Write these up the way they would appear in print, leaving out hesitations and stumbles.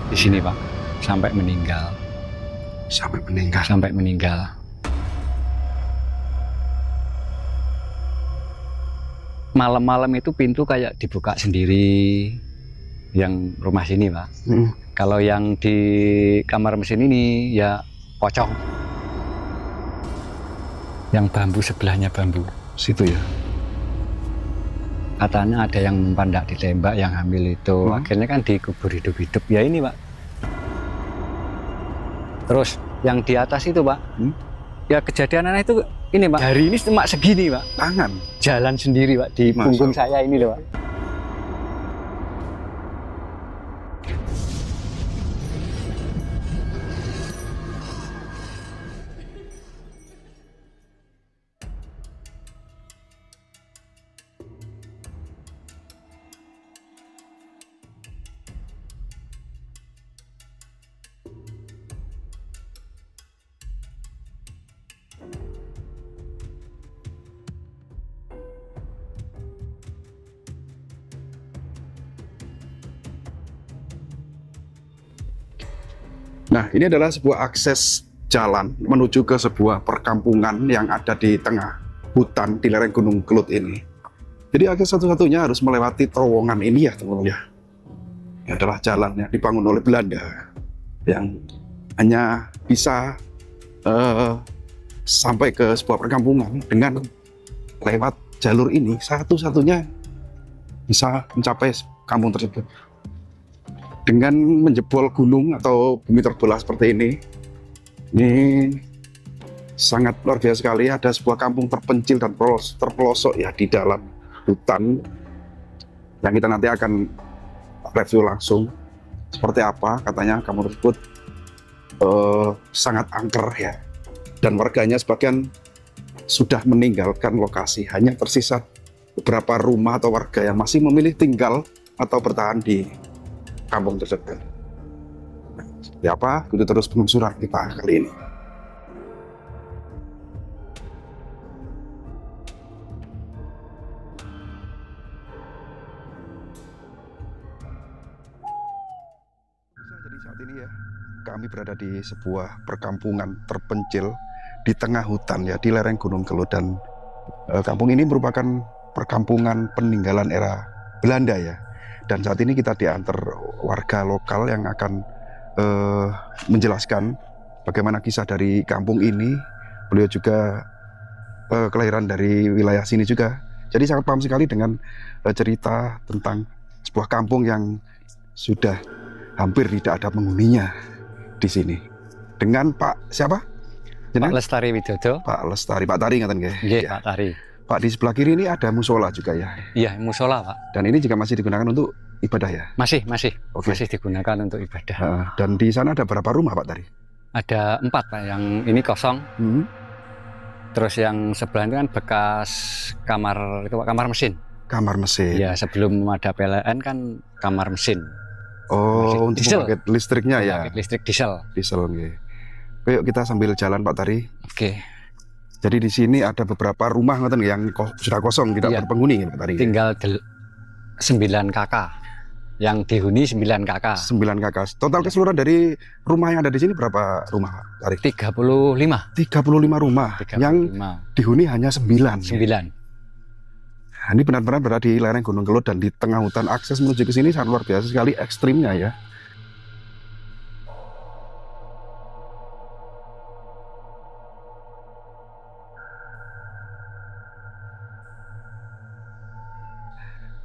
di sini Pak, sampai meninggal. Sampai meninggal. Sampai meninggal. Malam-malam itu pintu kayak dibuka sendiri, yang rumah sini Pak. Kalau yang di kamar mesin ini ya pocong. Yang bambu sebelahnya bambu. Situ ya. Katanya ada yang pandak ditembak, yang hamil itu. Akhirnya kan dikubur hidup-hidup. Ya ini Pak. Terus yang di atas itu Pak, ya kejadiannya itu ini Pak, hari ini cuma segini Pak. Tangan? Jalan sendiri Pak, di punggung saya ini loh Pak. Nah, ini adalah sebuah akses jalan menuju ke sebuah perkampungan yang ada di tengah hutan di lereng Gunung Kelut ini. Jadi akses satu-satunya harus melewati terowongan ini ya teman-teman ya. Ini adalah jalan yang dibangun oleh Belanda yang hanya bisa sampai ke sebuah perkampungan dengan lewat jalur ini, satu-satunya bisa mencapai kampung tersebut. Dengan menjebol gunung atau bumi terbelah seperti ini sangat luar biasa sekali. Ada sebuah kampung terpencil dan terpelosok ya di dalam hutan yang kita nanti akan review langsung seperti apa. Katanya kampung tersebut sangat angker ya, dan warganya sebagian sudah meninggalkan lokasi, hanya tersisa beberapa rumah atau warga yang masih memilih tinggal atau bertahan di kampung tersebut. Seperti apa? Itu terus penelusuran kita kali ini. Jadi saat ini ya, kami berada di sebuah perkampungan terpencil di tengah hutan ya, di lereng Gunung Kelut, dan kampung ini merupakan perkampungan peninggalan era Belanda ya. Dan saat ini kita diantar warga lokal yang akan menjelaskan bagaimana kisah dari kampung ini. Beliau juga kelahiran dari wilayah sini juga. Jadi sangat paham sekali dengan cerita tentang sebuah kampung yang sudah hampir tidak ada penghuninya di sini. Dengan Pak siapa? Pak Lestari Widodo. Pak Lestari, Pak Tari ngaten nggih. Nggih, Pak Tari. Pak, di sebelah kiri ini ada musola juga ya? Iya, musola Pak. Dan ini juga masih digunakan untuk ibadah ya? Masih. Oke. Masih digunakan untuk ibadah. Dan di sana ada berapa rumah Pak Tari? Ada 4 Pak, yang ini kosong. Terus yang sebelah itu kan bekas kamar, itu Pak, kamar mesin. Kamar mesin? Ya, sebelum ada PLN kan kamar mesin. Oh, untuk diesel. pembangkit listriknya ya? Listrik diesel. Diesel, nggih. Yuk kita sambil jalan Pak Tari. Oke. Jadi di sini ada beberapa rumah yang sudah kosong, tidak berpenghuni Pak Tari. Tinggal 9 kakak. Yang dihuni 9 kakak. 9 kakak. Total keseluruhan dari rumah yang ada di sini berapa rumah Pak Tari? 35. 35 rumah. 35. Yang dihuni hanya 9. 9. Nah, ini benar-benar berada di lereng Gunung Kelut dan di tengah hutan. Akses menuju ke sini sangat luar biasa sekali, ekstrimnya ya.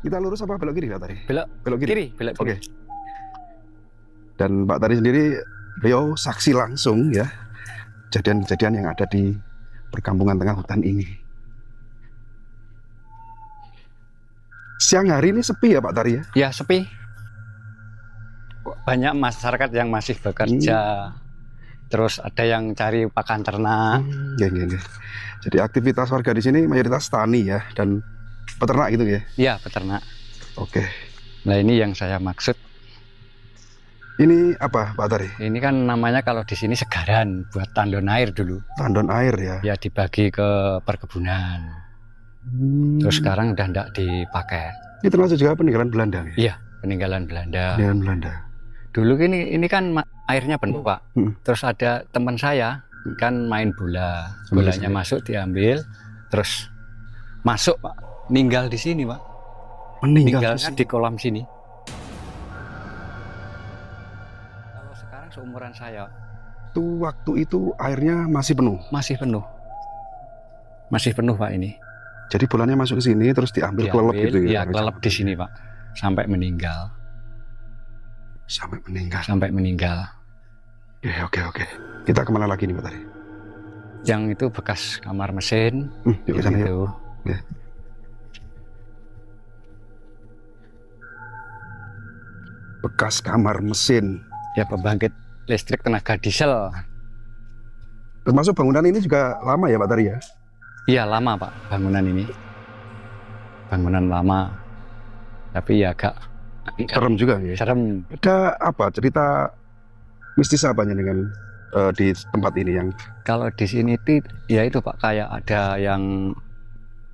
Kita lurus apa belok kiri Pak Tari? Belok kiri. Belok kiri. Oke. Dan Pak Tari sendiri, beliau saksi langsung ya kejadian-kejadian yang ada di perkampungan tengah hutan ini. Siang hari ini sepi ya Pak Tari ya? Ya, sepi. Banyak masyarakat yang masih bekerja. Terus ada yang cari pakan ternak. Jadi aktivitas warga di sini mayoritas tani ya, dan peternak gitu ya? Iya, peternak. Oke. Nah, ini yang saya maksud. Ini apa Pak Tari? Ini kan namanya kalau di sini segaran, buat tandon air dulu. Tandon air ya? Ya, dibagi ke perkebunan. Terus sekarang udah tidak dipakai. Ini termasuk juga peninggalan Belanda ya? Iya, peninggalan Belanda. Peninggalan Belanda. Dulu ini kan airnya penuh Pak. Terus ada teman saya kan main bola, bolanya masuk diambil, terus masuk Pak, meninggal di sini Pak. Meninggalnya di kolam sini. Kalau sekarang seumuran saya. Tuh waktu itu airnya masih penuh? Masih penuh. Masih penuh Pak ini. Jadi bolanya masuk ke sini terus diambil kelelep gitu ya? Iya, kelelep di sini Pak. Sampai meninggal. Sampai meninggal? Sampai meninggal. Oke. Kita kemana lagi nih Pak tadi? Yang itu bekas kamar mesin. Yuk ke sana yuk. Bekas kamar mesin. Ya, pembangkit listrik tenaga diesel. Termasuk bangunan ini juga lama ya Pak Tari ya? Iya, lama Pak bangunan ini. Bangunan lama. Tapi ya agak serem juga ya? Serem. Ada apa cerita mistis apanya dengan di tempat ini yang? Kalau di sini ya itu Pak, kayak ada yang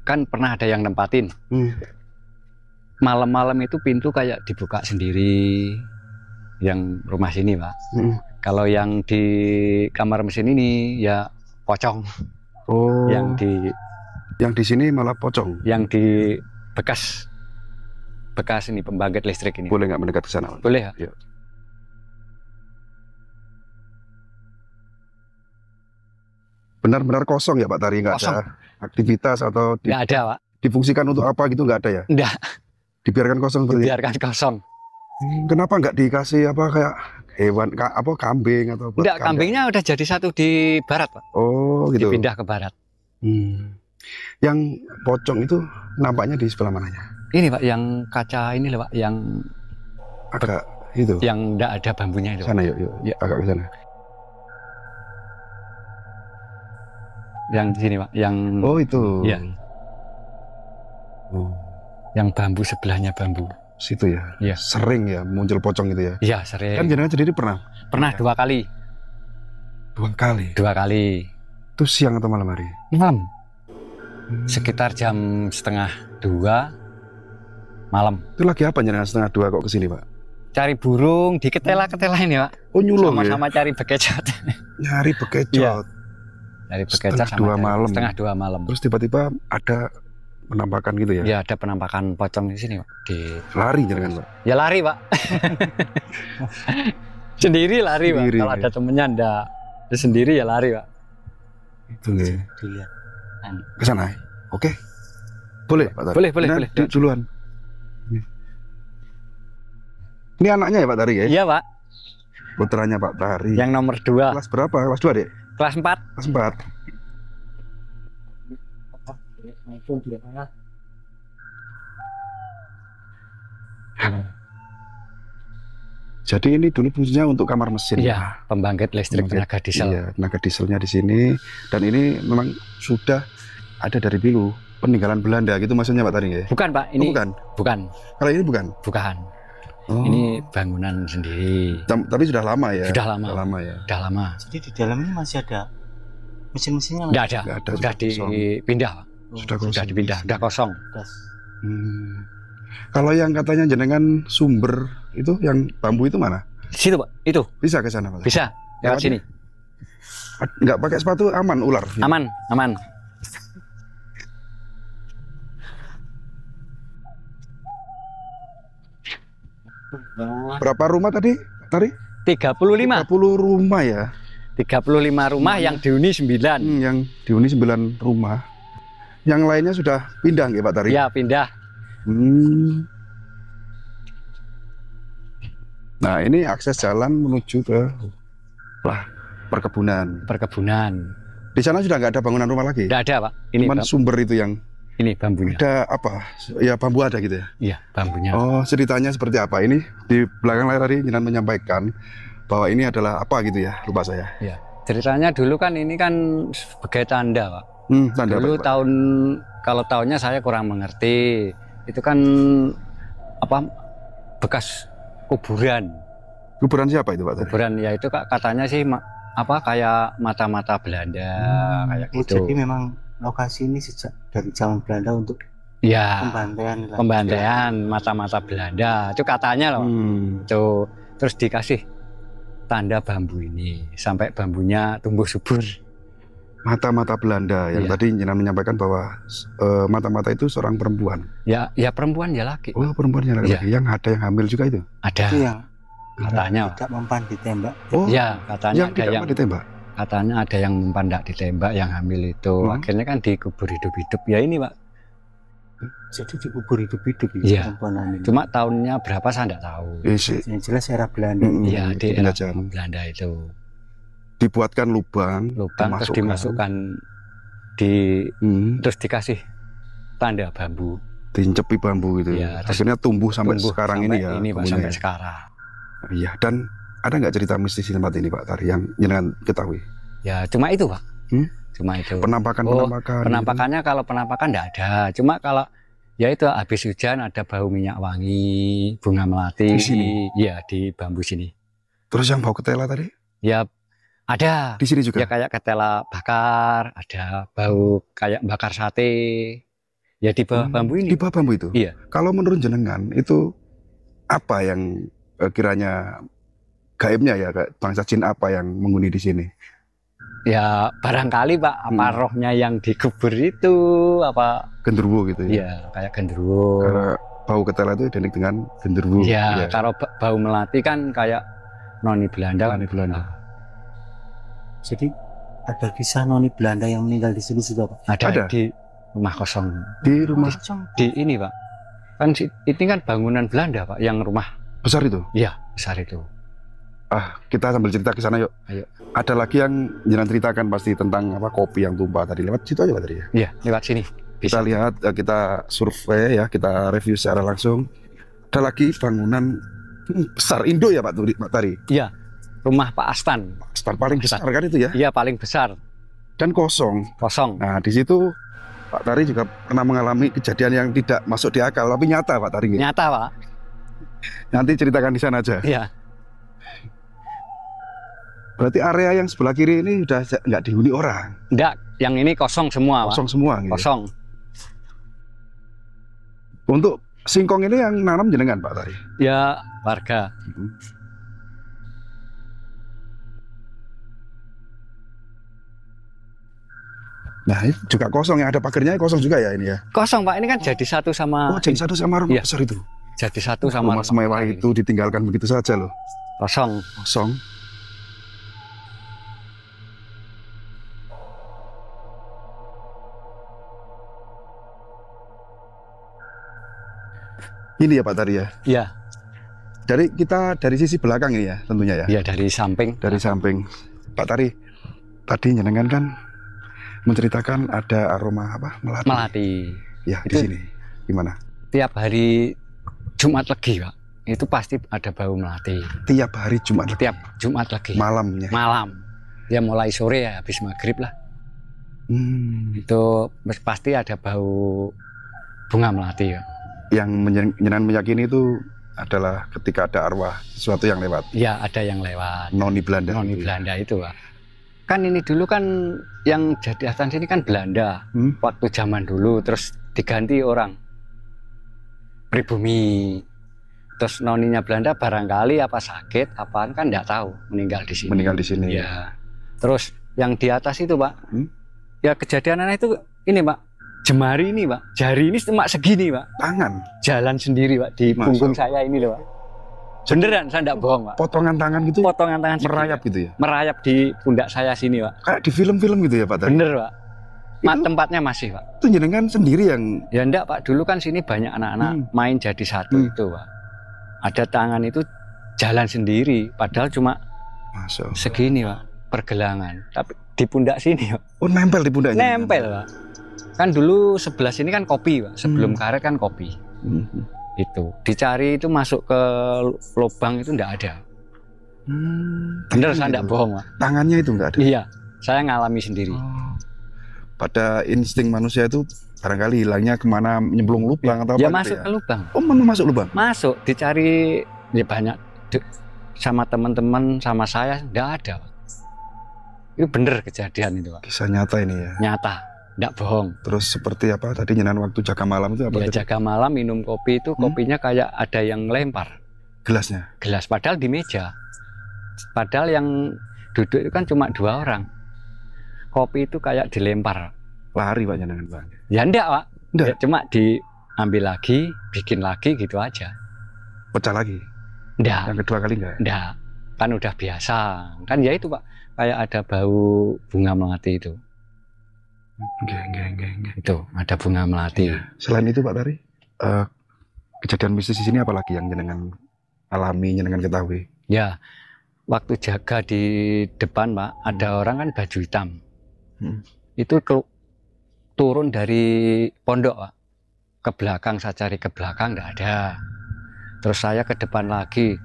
kan pernah ada yang nempatin. Malam-malam itu pintu kayak dibuka sendiri, yang rumah sini Pak. Kalau yang di kamar mesin ini ya pocong. Oh. Yang di sini malah pocong. Yang di bekas ini pembangkit listrik ini. Boleh nggak mendekat ke sana? Boleh ya. Benar-benar kosong ya Pak Tari, nggak ada aktivitas atau nggak ada Pak. Difungsikan untuk apa gitu nggak ada ya? Nggak. Dibiarkan kosong seperti Dibiarkan kosong. Kenapa nggak dikasih apa kayak hewan apa kambing atau apa? Nggak, kambingnya udah jadi satu di barat Pak. Oh gitu. Dipindah ke barat. Yang pocong itu nampaknya di sebelah mananya? Ini Pak, yang kaca ini loh Pak, yang agak itu. Yang nggak ada bambunya itu. Sana yuk, ya. Agak ke sana. Yang di sini Pak, yang itu. Ya. Yang bambu sebelahnya bambu. Situ ya. Iya. Sering ya muncul pocong gitu ya. Iya, sering. Kan jenengan sendiri pernah? Pernah 2 kali. 2 kali. 2 kali. Itu siang atau malam hari? Malam. Sekitar jam 1:30 malam. Itu lagi apa jenengan 1:30 kok kesini Pak? Cari burung di ketela-ketela ini Pak. Oh nyulung ya? Sama-sama cari bekecot. Nyari bekecot. Iya. Nyari bekecot sama 1:30 malam. 1:30 malam. Terus tiba-tiba ada penampakan gitu ya? Ya, ada penampakan pocong di sini Pak. Lari jenengan Pak? Ya lari Pak. Sendiri lari Pak. Kalau ada temennya enggak. Sendiri ya lari Pak. Itu ya. Ke sana. Oke. Boleh Pak Tari? Boleh. Duluan. Ini anaknya ya Pak Tari ya? Iya Pak. Putranya Pak Tari. Yang nomor 2. Kelas berapa? Kelas 2 Dek? Kelas 4. Kelas 4. Jadi ini dulu fungsinya untuk kamar mesin. Iya, pembangkit listrik tenaga diesel. Iya, tenaga dieselnya di sini. Dan ini memang sudah ada dari dulu peninggalan Belanda gitu maksudnya Pak Tari ya? Bukan Pak, ini bukan. Kalau ini bukan? Bukan. Oh. Ini bangunan sendiri. Tapi sudah lama ya? Sudah lama. Sudah lama ya. Sudah lama. Jadi di dalam ini masih ada mesin-mesinnya? Nggak ada. Sudah dipindah Pak. Sudah dipindah. Sudah kosong. Kalau yang katanya jenengan sumber itu yang bambu itu mana? Di situ Pak. Itu. Bisa ke sana Pak? Bisa. Lewat sini. Nggak pakai sepatu aman ular? Aman. Berapa rumah tadi? 35 rumah ya? 35 rumah yang dihuni 9. Yang dihuni 9 rumah. Yang lainnya sudah pindah nggak Pak Tari? Ya, pindah. Nah ini akses jalan menuju ke perkebunan. Di sana sudah nggak ada bangunan rumah lagi? Nggak ada Pak. Ini cuman sumber itu yang ini bambunya. Ada apa? Ya bambu ada gitu ya? Iya, bambunya. Oh, ceritanya seperti apa? Ini di belakang layar tadi jenengan menyampaikan bahwa ini adalah apa gitu ya? Lupa saya. Iya. Ceritanya dulu kan ini kan sebagai tanda Pak. Tanda dulu apa, Pak? Kalau tahunnya saya kurang mengerti. Itu kan apa? Bekas kuburan. Kuburan siapa itu Pak? Kuburan ya itu katanya sih apa kayak mata-mata Belanda kayak gitu. Jadi memang lokasi ini sejak dari zaman Belanda untuk pembantaian mata-mata Belanda itu katanya loh. Itu terus dikasih tanda bambu ini sampai bambunya tumbuh subur. Mata-mata Belanda yang Iya. tadi jenengan menyampaikan bahwa mata-mata itu seorang perempuan. Ya perempuan ya laki. Oh, perempuannya laki-laki. Iya. Yang ada yang hamil juga itu. Ada Itu yang katanya. tidak mempan ditembak. Oh, Ya katanya yang ada tidak yang mau ditembak. katanya ada yang mempan nggak ditembak, yang hamil itu akhirnya kan dikubur hidup-hidup. Ya ini Pak. Jadi dikubur hidup-hidup Iya. perempuan hamil. Cuma tahunnya berapa saya nggak tahu. Yang jelas era Belanda. Iya di era penjajahan. Belanda itu. Dibuatkan lubang Terus dimasukkan di Hmm, terus dikasih tanda bambu. diincepi bambu gitu. Iya, terus Akhirnya tumbuh sampai sekarang ini ya. Ini Pak, bambunya sampai ya. sekarang. Iya, dan ada nggak cerita mistis di tempat ini Pak Tari yang jenengan ketahui? Ya cuma itu Pak. Hmm? Cuma itu. Penampakan-penampakan. Penampakannya kalau penampakan nggak ada. Cuma kalau ya itu habis hujan ada bau minyak wangi, bunga melati. Di sini? Iya di bambu sini. Terus yang bau ketela tadi? Ya ada. Di sini juga? Ya kayak ketela bakar, ada bau kayak bakar sate. Ya di bawah bambu ini. Di bawah bambu itu? Iya. Kalau menurut jenengan itu apa yang kiranya gaibnya ya, bangsa jin apa yang menghuni di sini? Ya barangkali Pak, apa rohnya yang dikubur itu apa? Genderuwo gitu ya? Iya kayak genderuwo. Karena bau ketela itu identik dengan genderuwo. Iya, kalau bau melati kan kayak noni Belanda. Noni Belanda. Jadi ada kisah noni Belanda yang meninggal di sini juga Pak. Ada Ada? di rumah kosong. Di rumah Di ini Pak. Kan ini kan bangunan Belanda Pak, yang rumah besar itu? iya besar itu. Kita sambil cerita ke sana yuk. Ayo. Ada lagi yang jenengan ceritakan pasti tentang apa kopi yang tumpah tadi. Lewat situ aja Pak tadi ya? Iya lewat sini. Kita lihat, kita survei ya, kita review secara langsung. Ada lagi bangunan besar Indo ya Pak Tari? Iya, rumah Pak Astan. Besar paling besar kan itu ya? Iya paling besar, Dan kosong. kosong. Nah di situ Pak Tari juga pernah mengalami kejadian yang tidak masuk di akal, tapi nyata Pak Tari. Nyata Pak. Nanti ceritakan di sana aja. Iya. Berarti area yang sebelah kiri ini udah nggak dihuni orang, Enggak, yang ini kosong semua Pak. kosong semua. Gitu. Kosong. Untuk singkong ini yang nanam jenengan Pak Tari? Ya warga. Nah ini juga kosong, yang ada pagarnya kosong juga ya ini ya? Kosong Pak, ini kan jadi satu sama. Oh jadi satu sama rumah Iya. besar itu? Jadi satu sama Rumah semewah ini. itu ditinggalkan begitu saja loh, Kosong. kosong. Ini ya Pak Tari ya? Iya. Kita dari sisi belakang ini ya tentunya ya? Iya dari samping. Dari samping. Pak Tari, tadi jenengan kan menceritakan ada aroma apa? Melati. Melati. Ya di Itu- sini. Gimana? Tiap hari Jumat Legi Pak, itu pasti ada bau melati. Tiap hari Jumat Tiap Jumat Legi. malamnya. Malam. Ya mulai sore ya habis maghrib lah. Hmm. Itu pasti ada bau bunga melati ya. Yang jenengan meyakini itu adalah ketika ada arwah sesuatu yang lewat. Ya ada yang lewat. Noni Belanda. Noni itu ya. Belanda itu Pak. Kan ini dulu kan yang jadi asal sini kan Belanda. Waktu zaman dulu terus diganti orang pribumi. Terus noninya Belanda barangkali apa sakit apaan kan nggak tahu meninggal di sini. Meninggal di sini. Ya. Terus yang di atas itu Pak, Hmm? ya kejadian aneh itu ini Pak, jemari ini Pak, jari ini cuma segini Pak, Tangan. jalan sendiri Pak di Masya punggung Allah. saya ini loh Pak. Beneran, saya enggak bohong Pak. Potongan tangan gitu Potongan tangan segini, merayap Pak. gitu ya. Merayap di pundak saya sini Pak. Kayak di film-film gitu ya Pak tadi. Bener Pak. Itu- Tempatnya masih Pak. Itu jenengan sendiri yang Ya enggak Pak, dulu kan sini banyak anak-anak main jadi satu itu Pak. Ada tangan itu jalan sendiri, padahal cuma Masya Allah. segini Pak, pergelangan. Tapi di pundak sini Pak. Oh nempel di pundaknya. Nempel Pak. Kan dulu sebelah sini kan kopi Pak, sebelum karet kan kopi. Hmm. Itu dicari itu masuk ke lubang itu enggak ada. Bener saya enggak bohong Pak. Tangannya itu nggak ada. Iya, saya ngalami sendiri. Oh. Pada insting manusia itu barangkali hilangnya kemana, nyemplung lubang atau Ya apa masuk gitu ke lubang. Oh memang masuk lubang? Masuk dicari ya banyak sama teman-teman sama saya enggak ada Pak. Itu bener kejadian itu Pak. Kisah nyata ini ya. Nyata, enggak bohong. Terus seperti apa tadi jenengan waktu jaga malam itu apa? Ya tadi? jaga malam minum kopi itu kopinya kayak ada yang lempar. Gelasnya. Gelas, padahal di meja. Padahal yang duduk itu kan cuma 2 orang. Kopi itu kayak dilempar. Lari Pak jenengan Pak. Ya enggak Pak, Enggak. ya, cuma diambil lagi, bikin lagi gitu aja. Pecah lagi. Enggak, Yang kedua kali enggak. enggak. Kan udah biasa. Kan ya itu Pak, kayak ada bau bunga melati itu. Enggak. Itu ada bunga melati. Selain itu Pak Tari, kejadian mistis di sini apalagi yang jenengan alami, jenengan ketahui? Ya, waktu jaga di depan Pak, ada orang kan baju hitam. Itu turun dari pondok Pak. Ke belakang, saya cari ke belakang, enggak ada. Terus saya ke depan lagi.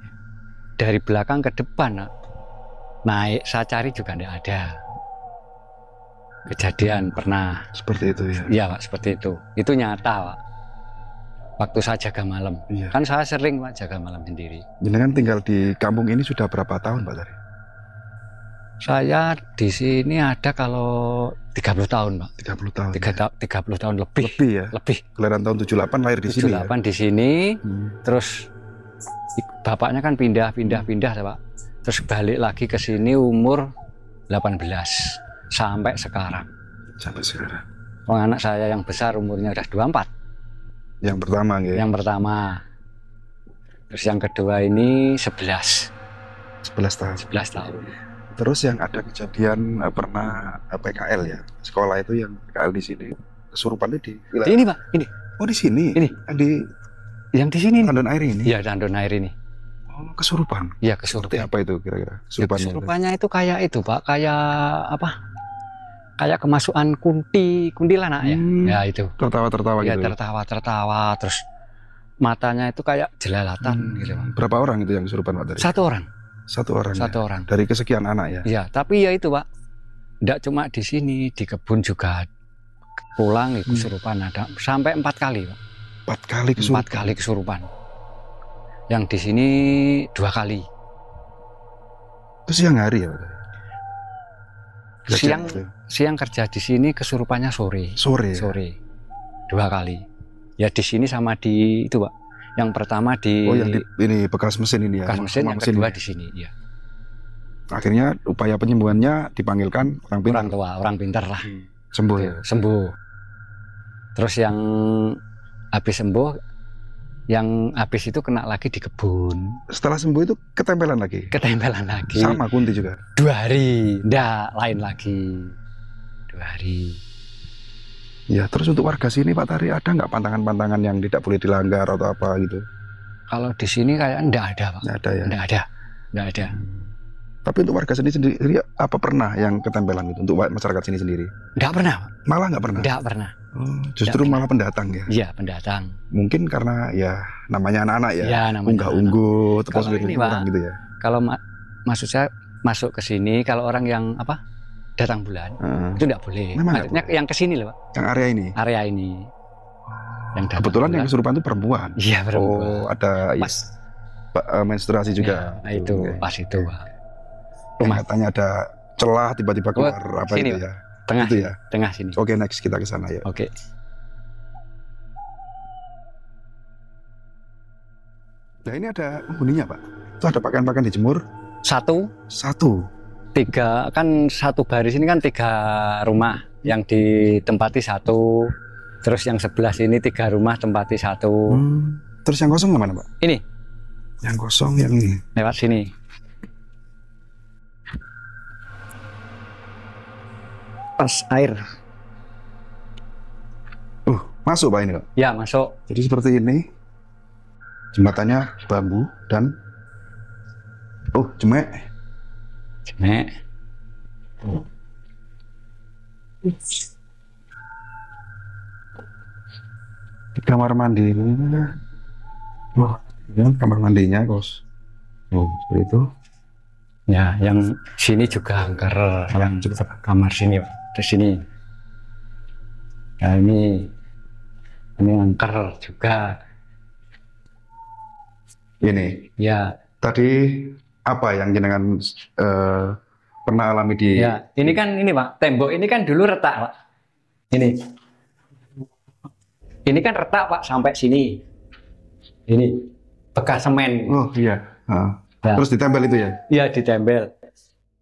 Dari belakang ke depan Pak. Naik, saya cari juga enggak ada. Kejadian pernah. Seperti itu ya? Iya Pak, seperti itu. Itu nyata Pak. Waktu saya jaga malam. Iya. Kan saya sering Pak jaga malam sendiri. Jenengan tinggal di kampung ini sudah berapa tahun Pak Tari? Saya di sini ada kalau 30 tahun Pak. 30 tahun. 30 tahun lebih. Lebih ya? Lebih. Kelahiran tahun 78 lahir di sini ya? 78 di sini. Terus bapaknya kan pindah Pak. Terus balik lagi ke sini umur 18 sampai sekarang. Sampai sekarang. Oh, anak saya yang besar umurnya udah 24. Yang pertama ya? Yang pertama. Terus yang kedua ini 11 tahun. 11 tahun. Terus yang ada kejadian pernah PKL ya? Sekolah itu yang PKL di sini. Kesurupan itu di wilayah. Ini Pak, ini. Oh di sini? Ini. Yang di sini. Tandon Air ini? Iya, Tandon Air ini. Oh, kesurupan. Iya, Seperti kesurupan. apa itu kira-kira? Ya, kesurupannya itu kayak itu Pak, kayak apa? Kayak kemasukan kuntilanak ya. Ya itu. Tertawa-tertawa Ya, gitu. tertawa, terus matanya itu kayak jelalatan gitu Pak. Berapa orang itu yang kesurupan Pak tadi? 1 orang. 1 orang. Satu ya? orang. Dari kesekian anak ya? Iya, tapi ya itu Pak. Enggak cuma di sini, di kebun juga pulang ya, kesurupan ada sampai 4 kali Pak. 4 kali kesurupan. 4 kali kesurupan. Yang di sini 2 kali. Itu siang hari ya Pak? Siang kerja di sini, kesurupannya sore. Sore. 2 kali. Ya di sini sama di itu Pak. Yang pertama di Oh yang di ini bekas mesin ini ya? bekas mesin, yang kedua ini. di sini ya. Akhirnya upaya penyembuhannya dipanggilkan orang pintar. Orang tua, orang pintar lah. Sembuh ya? Sembuh. Terus yang habis sembuh, yang habis itu kena lagi di kebun. Setelah sembuh itu ketempelan lagi? Ketempelan lagi. Sama kunti juga? 2 hari. Nggak, lain lagi. 2 hari. Ya, terus untuk warga sini Pak Tari ada nggak pantangan-pantangan yang tidak boleh dilanggar atau apa gitu? Kalau di sini kayak nggak ada Pak. Nggak ada ya? Nggak ada. Tapi untuk warga sini sendiri apa pernah yang ketempelan gitu untuk masyarakat sini sendiri? Nggak pernah Pak. Malah nggak pernah? Nggak pernah. Oh, justru malah pendatang ya? Iya, pendatang. Mungkin karena ya namanya anak-anak ya? Ya, namanya unggah-ungguh, tepos Kalau ini, kurang Pak, gitu ya? Kalau maksud saya masuk ke sini, kalau orang yang apa datang bulan itu nggak boleh. Memang nggak Maksudnya boleh? yang ke sini loh Pak. Yang area ini? Area ini. Yang datang Kebetulan yang bulan. kesurupan itu perempuan? Iya, perempuan. Oh, ada ya, Pas. menstruasi juga? Ya, itu Oke. pas itu Pak. Yang katanya ada celah tiba-tiba keluar apa sini, itu ya? Tengah Itu sini, ya? tengah sini. Oke, next kita ke sana ya. Oke. Nah ini ada penghuninya Pak. Itu ada pakaian-pakaian dijemur? Satu, 3 kan satu baris ini kan 3 rumah yang ditempati 1. Terus yang sebelah sini 3 rumah tempati 1. Terus yang kosong kemana Pak? Ini Yang kosong yang ini. lewat sini. Pas air. Masuk Pak ini Pak. Ya, masuk. Jadi seperti ini. Jembatannya bambu dan jemek. Jemek. Di kamar mandi ini. Wah, ya, kamar mandinya kos. Oh, seperti itu. Ya, yang sini juga angker, yang kamar sini, Pak. Di sini. Nah, ini angker juga. Ini. Ya, Tadi apa yang jenengan pernah alami di? ya. Ini kan ini Pak, tembok ini kan dulu retak Pak. Ini kan retak Pak sampai sini. Ini bekas semen. Oh iya. Nah, Terus ditempel itu ya? Iya, ditempel.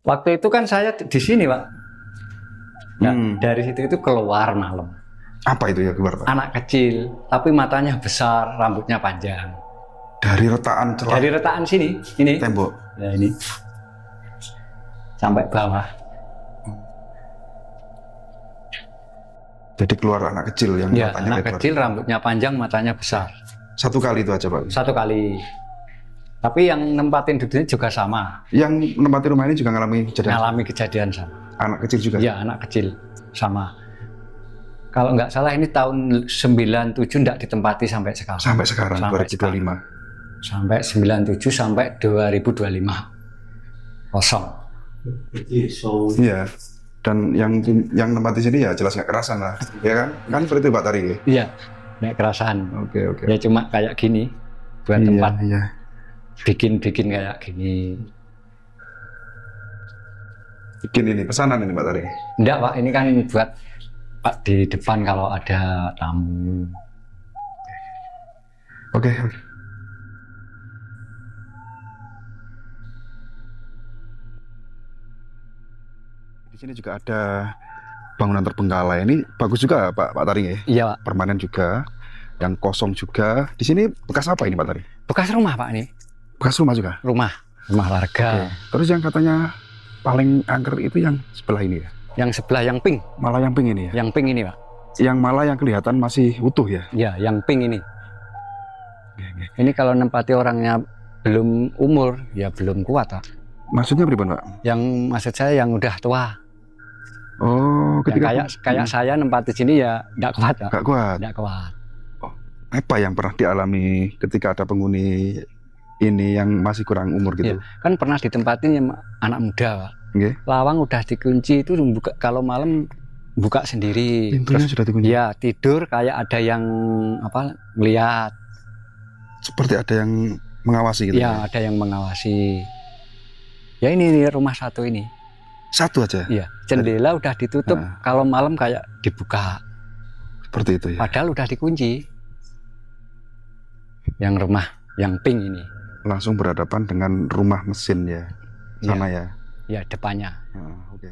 Waktu itu kan saya di sini, Pak. Nah, dari situ itu keluar malam. Apa itu ya keluar, Pak? Anak kecil, tapi matanya besar, rambutnya panjang. Dari retakan celah. Dari retakan sini, ini. Tembok. Ya ini. Sampai bawah. Jadi keluar anak kecil yang Ya, matanya anak lebar. kecil, rambutnya panjang, matanya besar. Satu kali itu aja, Pak? Satu kali. Tapi yang nempatin duduknya juga sama. Yang menempati rumah ini juga ngalami kejadian? Ngalami kejadian sama. Anak kecil juga? Iya, anak kecil sama. Kalau nggak salah ini tahun 97 nggak ditempati sampai sekarang. Sampai sekarang, Sampai 2025? Sampai 97 sampai 2025. Kosong. Iya. Dan yang nempati sini ya jelas nggak kerasan lah, ya kan? Kan seperti itu Pak Tari ya? Iya, nggak kerasan. Oke. Ya cuma kayak gini, buat tempat Iya. bikin kayak gini. Bikin ini pesanan ini Pak Tari? Enggak Pak, ini kan buat Pak di depan kalau ada tamu. Oke. Di sini juga ada bangunan terbengkalai. Ini bagus juga Pak Tari ya? Iya Pak. Permanen juga, yang kosong juga. Di sini bekas apa ini Pak Tari? Bekas rumah Pak ini. Bekas rumah juga? Rumah warga. Oke. Terus yang katanya paling angker itu yang sebelah ini ya? Yang sebelah yang pink. Malah yang pink ini ya? Yang pink ini Pak. Yang malah yang kelihatan masih utuh ya? Ya, yang pink ini. Oke. Ini kalau nempati orangnya belum umur, ya belum kuat Pak. Maksudnya berapa Pak? Yang maksud saya yang udah tua. Oh, ketika Kayak saya nempati sini ya nggak kuat Pak. nggak kuat. Nggak kuat. Apa yang pernah dialami ketika ada penghuni ini yang masih kurang umur gitu? Iya. Kan pernah ditempatin yang anak muda Pak. Nggih. Lawang udah dikunci itu buka, kalau malam buka sendiri. Pintunya sudah dikunci. Ya tidur kayak ada yang apa ngeliat. Seperti ada yang mengawasi gitu. Ya ada yang mengawasi. Ya ini rumah satu ini. Satu aja. Iya. Jendela udah ditutup. Nah. Kalau malam kayak dibuka. Seperti itu ya. Padahal udah dikunci. Yang rumah yang pink ini. Langsung berhadapan dengan rumah mesin ya. Sana ya. Ya depannya. Oke.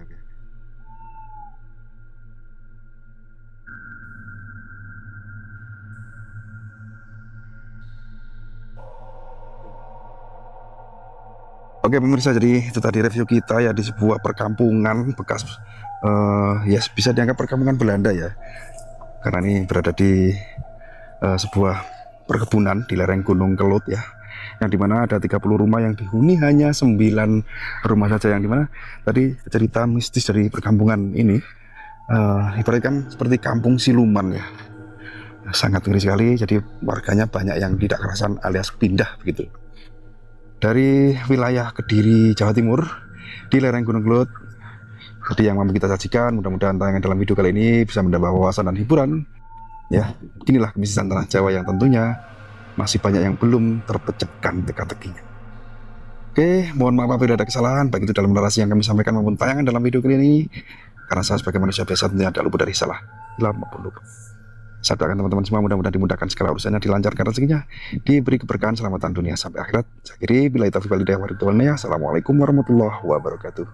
Oke pemirsa, jadi itu tadi review kita ya di sebuah perkampungan bekas ya bisa dianggap perkampungan Belanda ya, karena ini berada di sebuah perkebunan di lereng Gunung Kelut ya, yang dimana ada 30 rumah yang dihuni hanya 9 rumah saja, yang dimana tadi cerita mistis dari perkampungan ini ibaratkan seperti kampung siluman ya, sangat ngeri sekali. Jadi warganya banyak yang tidak kerasan alias pindah begitu dari wilayah Kediri, Jawa Timur di lereng Gunung Kelut. Jadi yang mampu kita sajikan, mudah-mudahan tayangan dalam video kali ini bisa menambah wawasan dan hiburan ya. Inilah kemistisan tanah Jawa yang tentunya masih banyak yang belum terpecahkan teka-tekinya. Oke, mohon maaf apabila ada kesalahan baik itu dalam narasi yang kami sampaikan maupun tayangan dalam video kali ini, karena saya sebagai manusia biasa tentunya tidak luput dari salah, hilang maupun lupa. Saya doakan teman-teman semua mudah-mudahan dimudahkan segala urusannya, dilancarkan rezekinya, diberi keberkahan selamatan dunia sampai akhirat. Saya kiri, bila itu Assalamualaikum warahmatullahi wabarakatuh.